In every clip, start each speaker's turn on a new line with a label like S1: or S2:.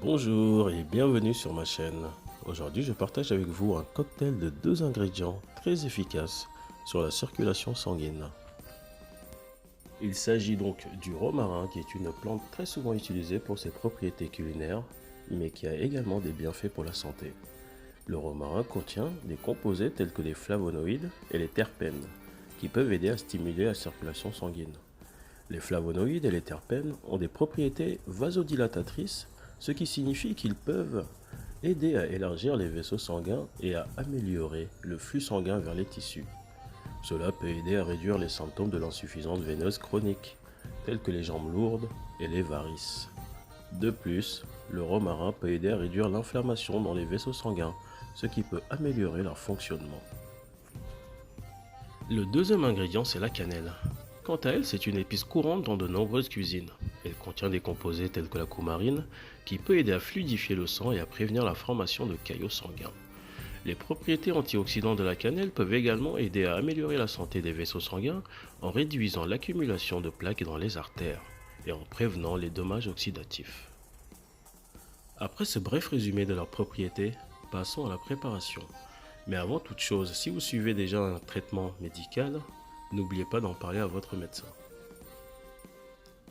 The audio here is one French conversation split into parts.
S1: Bonjour et bienvenue sur ma chaîne. Aujourd'hui, je partage avec vous un cocktail de 2 ingrédients très efficaces sur la circulation sanguine. Il s'agit donc du romarin qui est une plante très souvent utilisée pour ses propriétés culinaires, mais qui a également des bienfaits pour la santé. Le romarin contient des composés tels que les flavonoïdes et les terpènes, qui peuvent aider à stimuler la circulation sanguine. Les flavonoïdes et les terpènes ont des propriétés vasodilatatrices, ce qui signifie qu'ils peuvent aider à élargir les vaisseaux sanguins et à améliorer le flux sanguin vers les tissus. Cela peut aider à réduire les symptômes de l'insuffisance veineuse chronique, tels que les jambes lourdes et les varices. De plus, le romarin peut aider à réduire l'inflammation dans les vaisseaux sanguins, ce qui peut améliorer leur fonctionnement. Le deuxième ingrédient, c'est la cannelle. Quant à elle, c'est une épice courante dans de nombreuses cuisines. Elle contient des composés tels que la coumarine, qui peut aider à fluidifier le sang et à prévenir la formation de caillots sanguins. Les propriétés antioxydantes de la cannelle peuvent également aider à améliorer la santé des vaisseaux sanguins en réduisant l'accumulation de plaques dans les artères et en prévenant les dommages oxydatifs. Après ce bref résumé de leurs propriétés, passons à la préparation. Mais avant toute chose, si vous suivez déjà un traitement médical, n'oubliez pas d'en parler à votre médecin.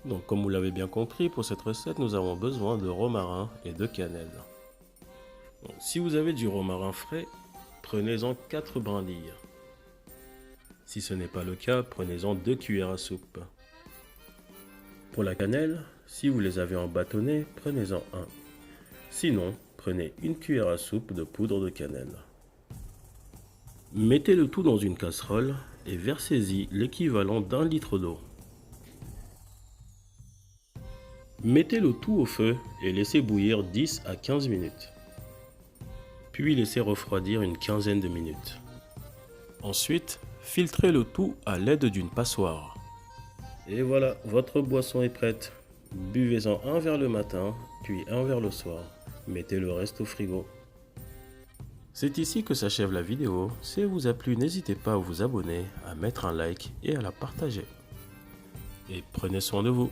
S1: Donc comme vous l'avez bien compris, pour cette recette, nous avons besoin de romarin et de cannelle. Donc, si vous avez du romarin frais, prenez-en 4 brindilles. Si ce n'est pas le cas, prenez-en 2 cuillères à soupe. Pour la cannelle, si vous les avez en bâtonnet, prenez-en 1. Sinon, prenez 1 cuillère à soupe de poudre de cannelle. Mettez le tout dans une casserole et versez-y l'équivalent d'1 litre d'eau. Mettez le tout au feu et laissez bouillir 10 à 15 minutes. Puis laissez refroidir une quinzaine de minutes. Ensuite, filtrez le tout à l'aide d'une passoire. Et voilà, votre boisson est prête. Buvez-en un verre le matin, puis un verre le soir. Mettez le reste au frigo. C'est ici que s'achève la vidéo. Si elle vous a plu, n'hésitez pas à vous abonner, à mettre un like et à la partager. Et prenez soin de vous.